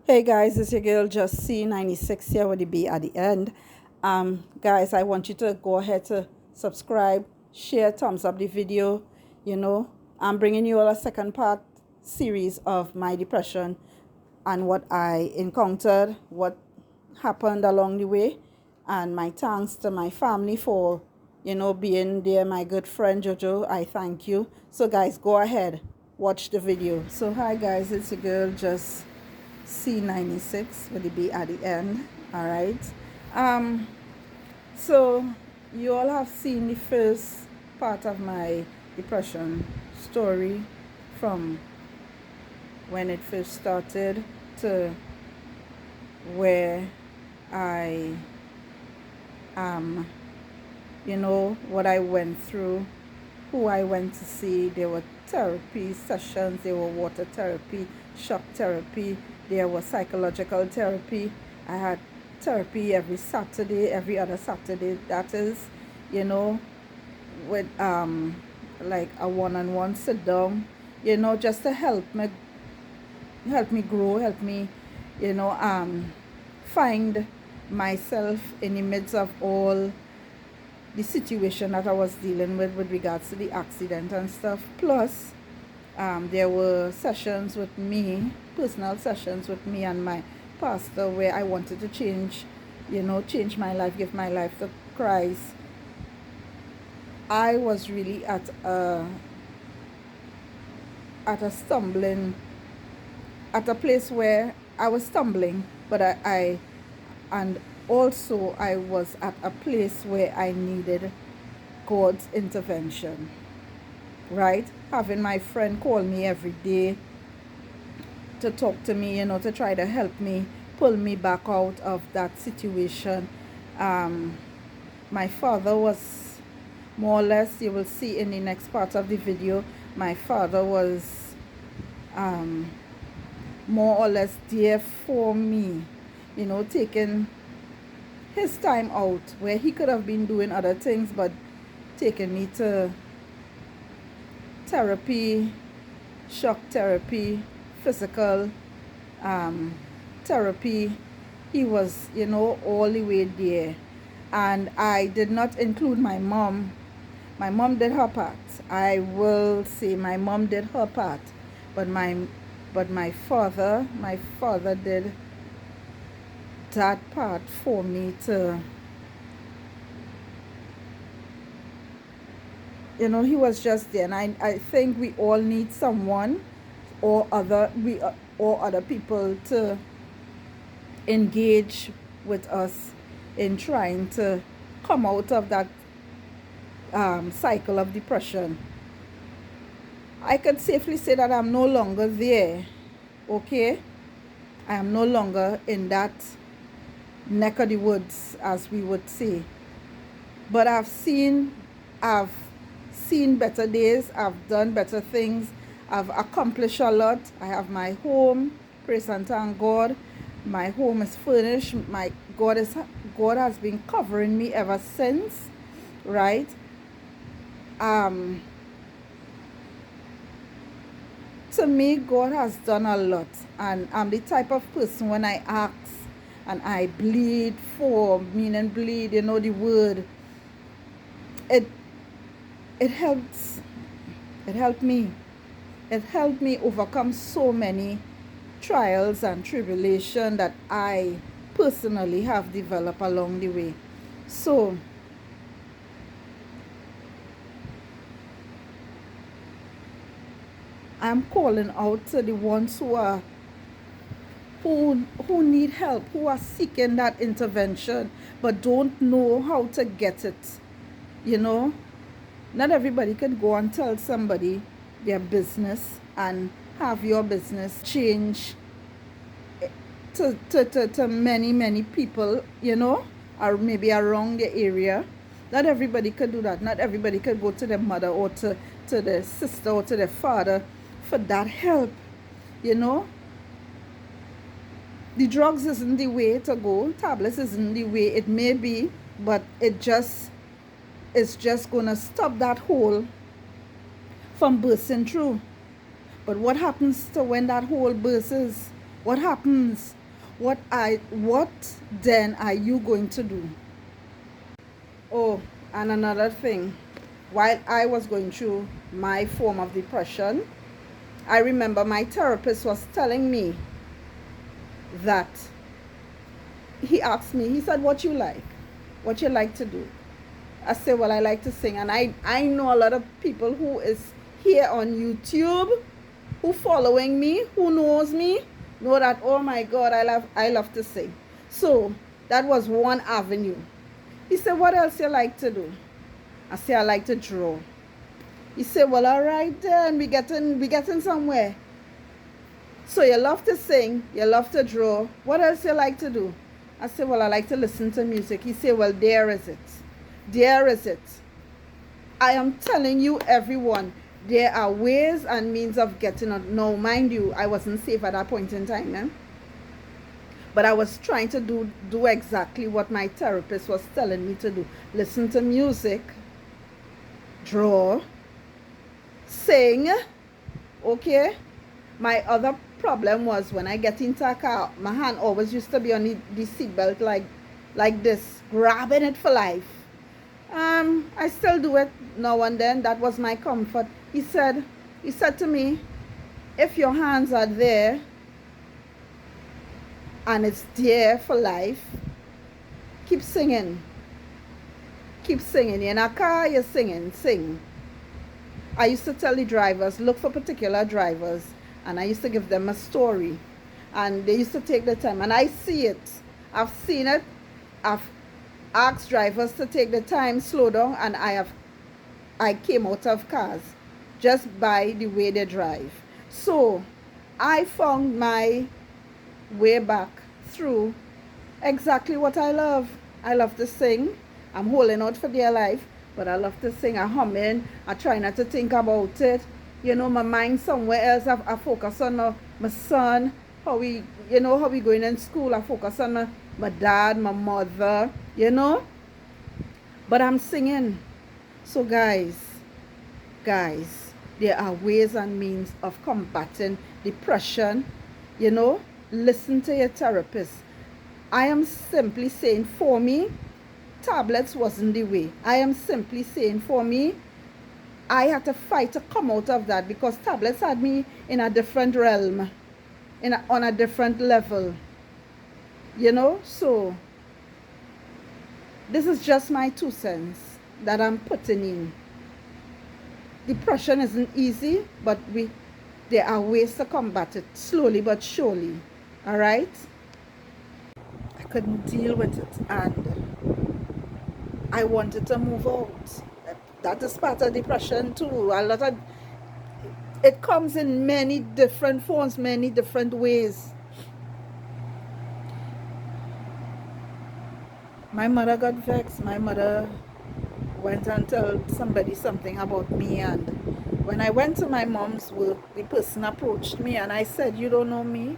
Hey guys, it's your girl Just C96 here with the B at the end. Guys, I want you to go ahead to subscribe, share, thumbs up the video. I'm bringing you all a second part series of my depression and what I encountered, what happened along the way, and my thanks to my family for, being there. My good friend Jojo, I thank you. So guys, go ahead, watch the video. So hi guys, it's your girl Just C96 with the B at the end. All right. Um, so you all have seen the first part of my depression story from when it first started to where I am, what I went through, who I went to see. There were therapy sessions, there were water therapy, shock therapy, there was psychological therapy. I had therapy every Saturday, every other Saturday, that is, with like a one-on-one sit down, just to help me grow, help me, find myself in the midst of all the situation that I was dealing with regards to the accident and stuff. Plus, there were sessions with me, personal sessions with me and my pastor, where I wanted to change my life, give my life to Christ. I was really at a place where I was stumbling, but and also I was at a place where I needed God's intervention, right? Having my friend call me every day to talk to me, to try to help me, pull me back out of that situation. My father was more or less, you will see in the next part of the video, my father was more or less there for me, taking his time out where he could have been doing other things, but taking me to therapy, shock therapy, physical therapy. He was, all the way there. And I did not include my mom. My mom did her part. I will say my mom did her part. But my father did that part for me to, he was just there. And I think we all need someone or other people to engage with us in trying to come out of that cycle of depression. I can safely say that I'm no longer there, okay? I am no longer in that neck of the woods, as we would say. But I've seen better days, I've done better things, I've accomplished a lot. I have my home, praise and thank God. My home is furnished. God has been covering me ever since, right? To me, God has done a lot, and I'm the type of person, when I ask and I bleed for, meaning bleed, the word, it helps. It helped me. It helped me overcome so many trials and tribulation that I personally have developed along the way. So I'm calling out to the ones who need help, who are seeking that intervention but don't know how to get it. Not everybody can go and tell somebody their business and have your business change to many people, or maybe around the area. Not everybody could do that. Not everybody could go to their mother or to their sister or to their father for that help. The drugs isn't the way to go. Tablets isn't the way. It may be, but it's just gonna stop that hole from bursting through. But what happens to when that hole bursts? What happens? What then are you going to do? Oh, and another thing, while I was going through my form of depression, I remember my therapist was telling me that he asked me, he said, what you like? What you like to do? I said, well, I like to sing. And I know a lot of people who is here on YouTube, who following me, who knows me, know that, oh my God, I love to sing. So that was one avenue. He said, what else you like to do? I said, I like to draw. He said, well, all right then, we getting somewhere. So you love to sing, you love to draw. What else you like to do? I said, well, I like to listen to music. He said, well, there is it. There is it. I am telling you, everyone, there are ways and means of getting it. Now, mind you, I wasn't safe at that point in time, eh? But I was trying to do exactly what my therapist was telling me to do. Listen to music, draw, sing, okay? My other problem was when I get into a car, my hand always used to be on the seatbelt like this, grabbing it for life. I still do it now and then. That was my comfort. He said to me, if your hands are there and it's there for life, keep singing. Keep singing. In a car, you're singing, sing. I used to tell the drivers, look for particular drivers, and I used to give them a story. And they used to take the time. And I see it. I've seen it. I've asked drivers to take the time, slow down, and I came out of cars just by the way they drive. So I found my way back through exactly what I love. I love to sing. I'm holding out for dear life, but I love to sing. I hum in. I try not to think about it. You know, my mind somewhere else. I focus on my son, how we going in school. I focus on my dad, my mother, you know. But I'm singing. So guys, there are ways and means of combating depression. You know, listen to your therapist. I am simply saying, for me, tablets wasn't the way. I am simply saying, for me, I had to fight to come out of that, because tablets had me in a different realm, on a different level, you know. So this is just my 2 cents that I'm putting in. Depression isn't easy, but there are ways to combat it, slowly but surely. All right. I couldn't deal with it, and I wanted to move out. That is part of depression too. A lot of it comes in many different forms, many different ways. My mother got vexed. My mother went and told somebody something about me, and when I went to my mom's work, the person approached me, and I said, you don't know me.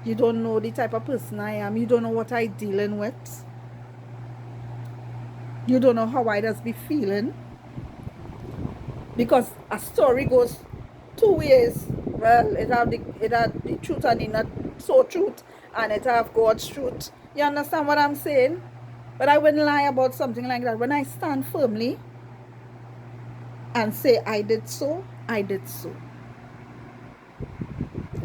You don't know the type of person I am. You don't know what I'm dealing with. You don't know how I just be feeling. Because a story goes 2 ways. Well, it have the truth and the not so truth, and it have God's truth. You understand what I'm saying? But I wouldn't lie about something like that. When I stand firmly and say I did so, I did so.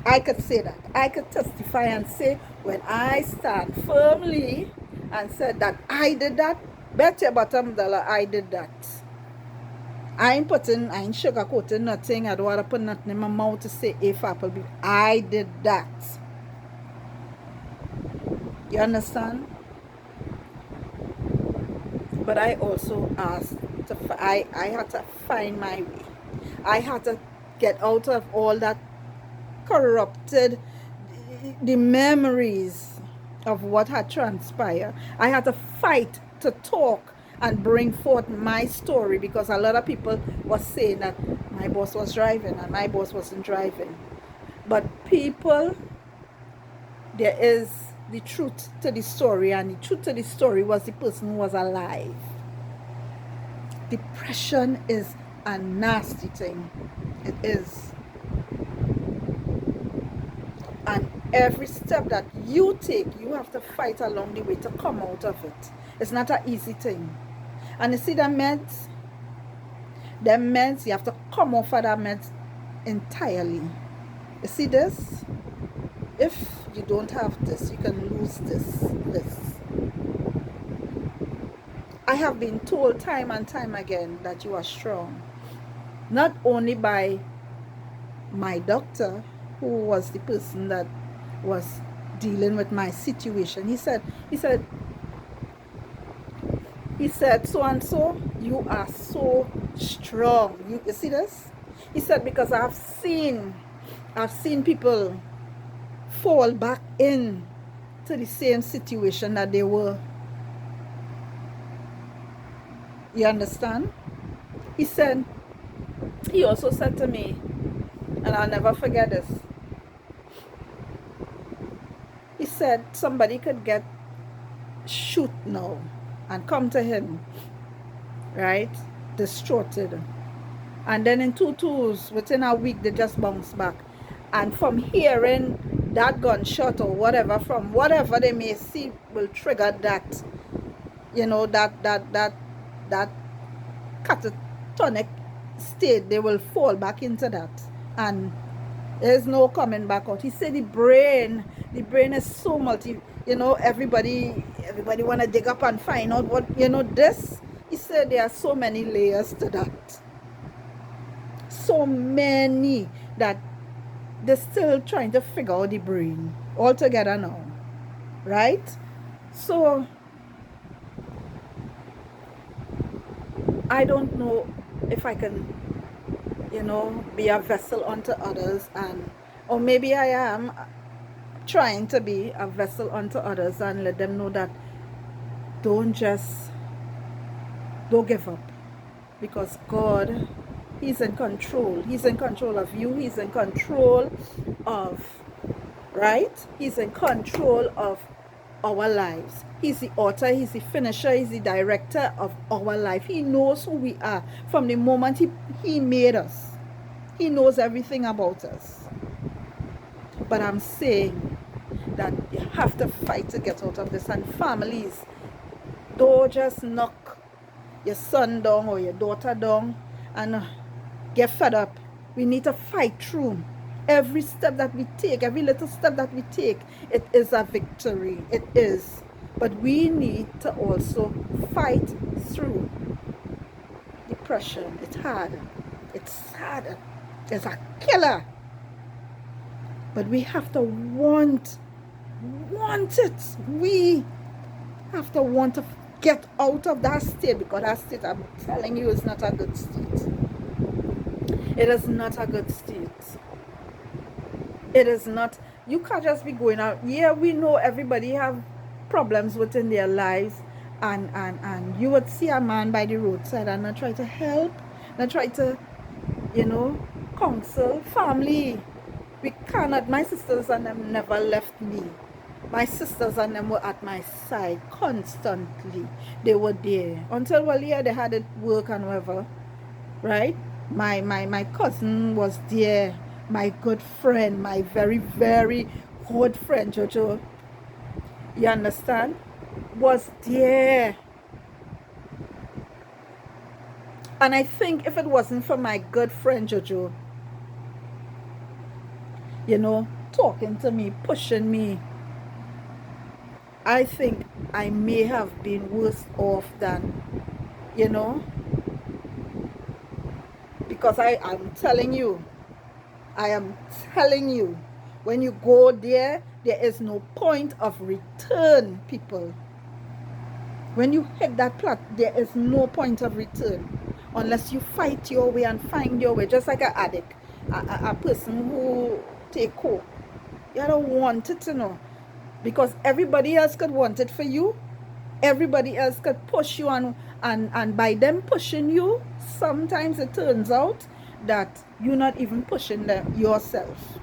I could say that. I could testify and say, when I stand firmly and said that I did that, bet your bottom dollar I did that. I ain't sugarcoating nothing. I don't want to put nothing in my mouth to say if apple be. I did that. You understand? But I also asked I had to find my way. I had to get out of all that corrupted, the memories of what had transpired. I had to fight to talk and bring forth my story, because a lot of people was saying that my boss was driving and my boss wasn't driving. But people, there is the truth to the story, and the truth to the story was the person who was alive. Depression is a nasty thing. It is. And every step that you take, you have to fight along the way to come out of it. It's not an easy thing. And you see the meds, you have to come off of that meds entirely. You see this? If you don't have this, you can lose this. I have been told time and time again that you are strong. Not only by my doctor, who was the person that was dealing with my situation. He said, so and so, you are so strong. You see this? He said, because I've seen people fall back in to the same situation that they were. You understand? He also said to me, and I'll never forget this. He said somebody could get shoot now and come to him, right? Distorted. And then in two-twos, within a week, they just bounce back. And from hearing that gunshot or whatever, from whatever they may see, will trigger that, you know, that catatonic state. They will fall back into that. And there's no coming back out. He said the brain is so multi, you know, everybody want to dig up and find out what, you know, this. He said there are so many layers to that. So many that they're still trying to figure out the brain altogether now. Right? So I don't know if I can, you know, be a vessel unto others, or maybe I am trying to be a vessel unto others and let them know that don't give up, because God, He's in control. He's in control of you. He's in control of, right? He's in control of our lives. He's the author, He's the finisher, He's the director of our life. He knows who we are from the moment He made us. He knows everything about us. But I'm saying that you have to fight to get out of this. And families, don't just knock your son down or your daughter down and get fed up. We need to fight through. Every step that we take, every little step that we take, it is a victory. It is. But we need to also fight through depression. It's hard. It's sad. It's a killer. But we have to want it. We have to want to get out of that state, because that state, I'm telling you, is not a good state. It is not a good state. It is not. You can't just be going out. Yeah, we know everybody have problems within their lives, and you would see a man by the roadside and not try to help, not try to, you know, counsel. Family, we cannot. My sisters and them never left me. My sisters and them were at my side constantly. They were there until, well, yeah, they had it work and whatever, right? My cousin was there. My good friend, my very, very good friend, Jojo, you understand, was there. And I think if it wasn't for my good friend, Jojo, you know, talking to me, pushing me, I think I may have been worse off than, you know, because I am telling you, when you go there, there is no point of return, people. When you hit that plot, there is no point of return unless you fight your way and find your way. Just like an addict, a person who take coke. You don't want it, you know, because everybody else could want it for you. Everybody else could push you, and by them pushing you, sometimes it turns out that you're not even pushing them yourself.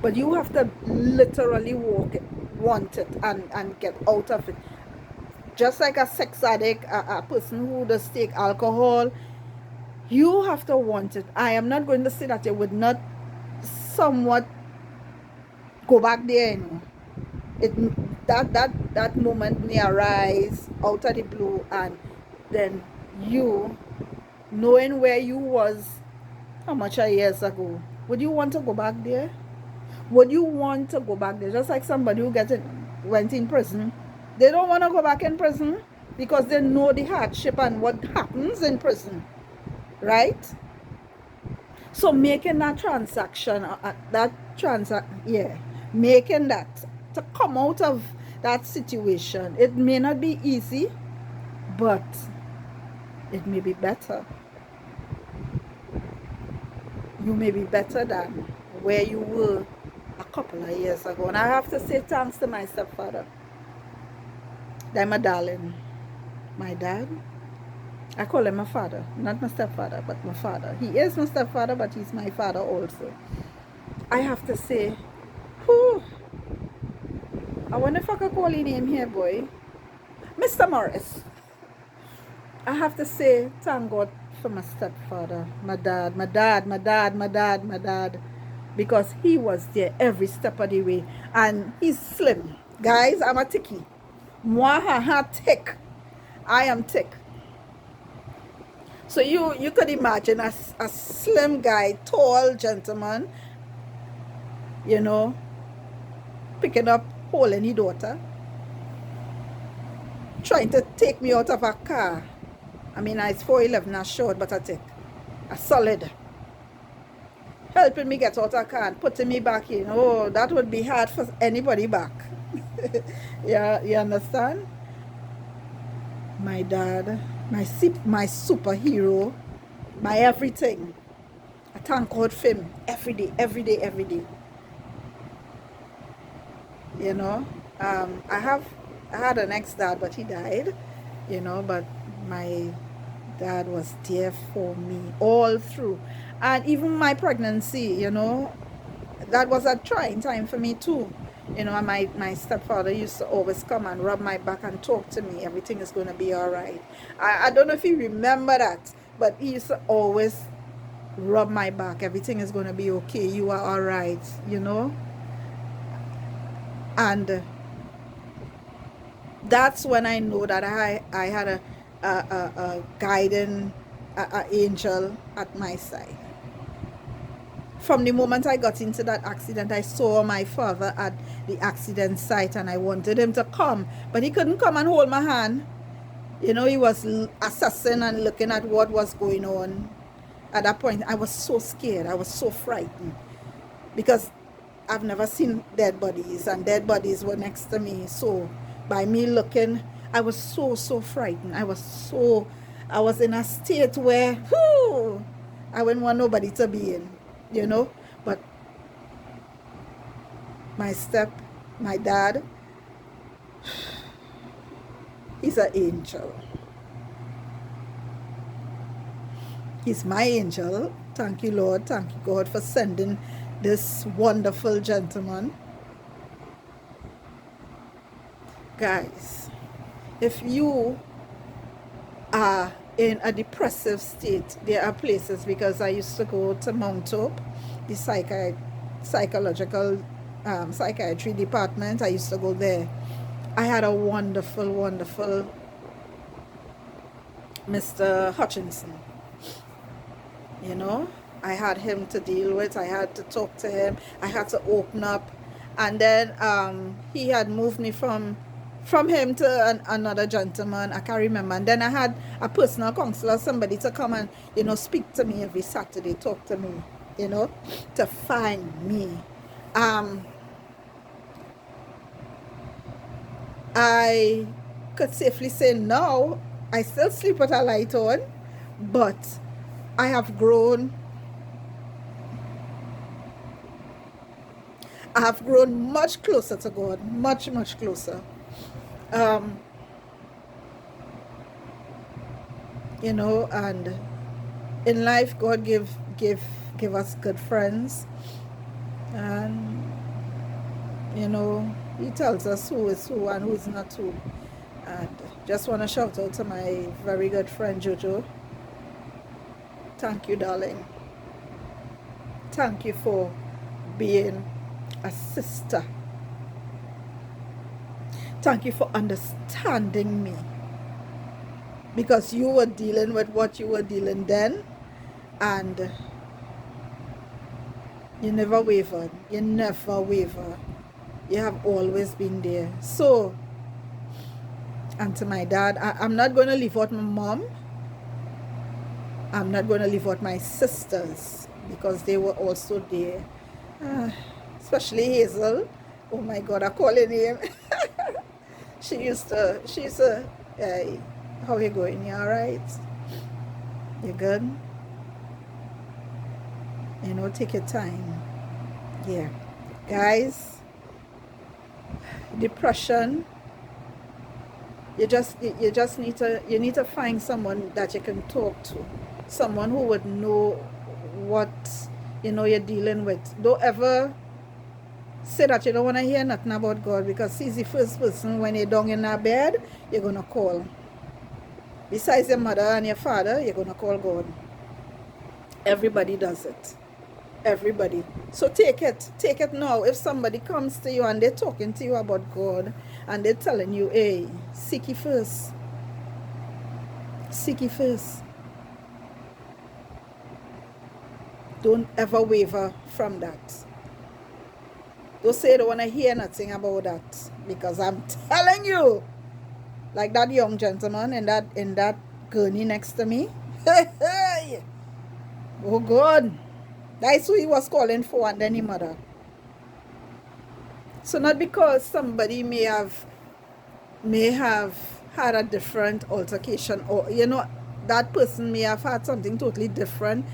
But you have to literally want it and get out of it. Just like a sex addict, a person who does take alcohol, you have to want it. I am not going to say that you would not somewhat go back there, you know. That moment may arise out of the blue, and then you, knowing where you was how much years ago, would you want to go back there? Would you want to go back there? Just like somebody who went in prison, they don't want to go back in prison because they know the hardship and what happens in prison, right? So making that transaction, making that to come out of that situation, it may not be easy, but it may be better. You may be better than where you were a couple of years ago. And I have to say thanks to my stepfather. They're my darling. My dad. I call him my father. Not my stepfather, but my father. He is my stepfather, but he's my father also. I have to say, whew, I wonder if I could call his name here, boy. Mr. Morris. I have to say, thank God for my stepfather, my dad, because he was there every step of the way. And he's slim. Guys, I'm a ticky. Moi, thick. I am thick. So you could imagine a slim guy, tall gentleman, you know, picking up, holding his daughter, trying to take me out of a car. I mean, it's 4'11", not short, but I take a solid. Helping me get out of a car and putting me back in. Oh, that would be hard for anybody back. Yeah, you understand? My dad, my superhero, my everything. I thank God for him every day. You know, I had an ex-dad, but he died. You know, but my dad was there for me all through, and even my pregnancy, you know, that was a trying time for me too. You know, and my stepfather used to always come and rub my back and talk to me. Everything is going to be all right. I don't know if you remember that, but he used to always rub my back. Everything is going to be okay. You are all right, you know. And that's when I know that I had a guiding angel at my side. From the moment I got into that accident, I saw my father at the accident site, and I wanted him to come, but he couldn't come and hold my hand. You know, he was assessing and looking at what was going on. At that point, I was so scared. I was so frightened because I've never seen dead bodies, and dead bodies were next to me. So by me looking, I was so frightened. I was in a state where, whoo, I wouldn't want nobody to be in, you know. But my dad, he's an angel. He's my angel. Thank you, Lord. Thank you, God, for sending this wonderful gentleman. Guys, if you are in a depressive state, there are places, because I used to go to Mount Hope, the psychological psychiatry department. I used to go there. I had a wonderful Mr. Hutchinson. You know, I had him to deal with. I had to talk to him. I had to open up. And then he had moved me from him to another gentleman. I can't remember. And then I had a personal counselor, somebody to come and, you know, speak to me every Saturday, talk to me, you know, to find me. I could safely say now, I still sleep with a light on, but I have grown. I have grown much closer to God, much closer. You know, and in life, God give us good friends, and you know, He tells us who is who and who is not who. And just want to shout out to my very good friend Jojo. Thank you, darling. Thank you for being a sister. Thank you for understanding me. Because you were dealing with what you were dealing then, and you never wavered. You never wavered. You have always been there. So, and to my dad, I'm not going to leave out my mom. I'm not going to leave out my sisters, because they were also there. Especially Hazel. Oh my God, I call her name. she's a, how you going? You alright? You good? You know, take your time. Yeah. Guys, depression, you just need to find someone that you can talk to. Someone who would know what, you know, you're dealing with. Don't ever say that you don't want to hear nothing about God, because he's the first person when you're down in that bed, you're going to call. Besides your mother and your father, you're going to call God. Everybody does it. Everybody. So take it now. If somebody comes to you and they're talking to you about God and they're telling you, hey, seek ye first. Seek ye first. Don't ever waver from that. Don't say you don't want to hear nothing about that, because I'm telling you, like that young gentleman in that gurney next to me. Oh God. That's who he was calling for, and then he murdered. So not because somebody may have had a different altercation, or you know, that person may have had something totally different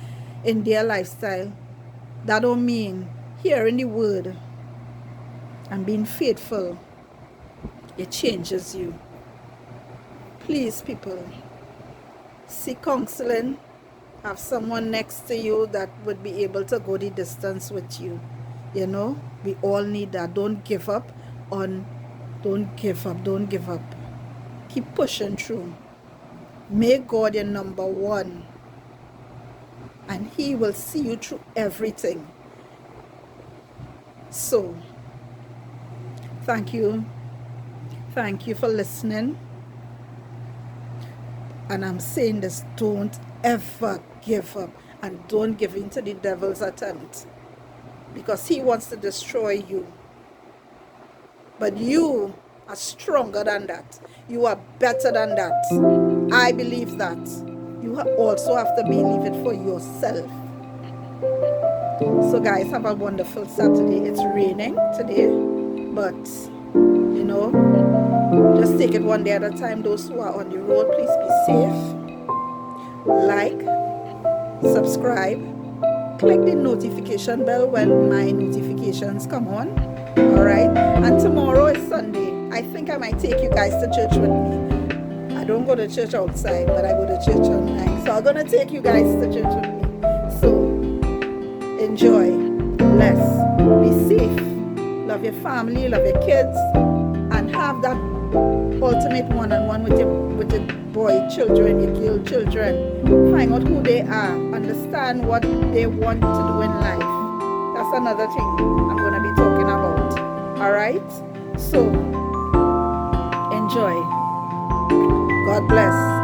in their lifestyle, that don't mean hearing the word and being faithful, it changes you. Please, people, seek counseling. Have someone next to you that would be able to go the distance with you. You know, we all need that. Don't give up. Don't give up. Keep pushing through. Make God your number one, and he will see you through everything. So, thank you for listening. And I'm saying this, don't ever give up, and don't give in to the devil's attempt, because he wants to destroy you. But you are stronger than that. You are better than that. I believe that. You also have to believe it for yourself. So guys, have a wonderful Saturday. It's raining today, but you know, just take it one day at a time. Those who are on the road, please be safe. Like, subscribe, click the notification bell when my notifications come on. Alright, and tomorrow is Sunday. I think I might take you guys to church with me. I don't go to church outside, but I go to church online. So I'm gonna take you guys to church with me. So enjoy, bless, be safe, love your family, love your kids, and have that ultimate one-on-one with your boy children, your girl children. Find out who they are, understand what they want to do in life. That's another thing I'm going to be talking about. Alright, so enjoy. God bless.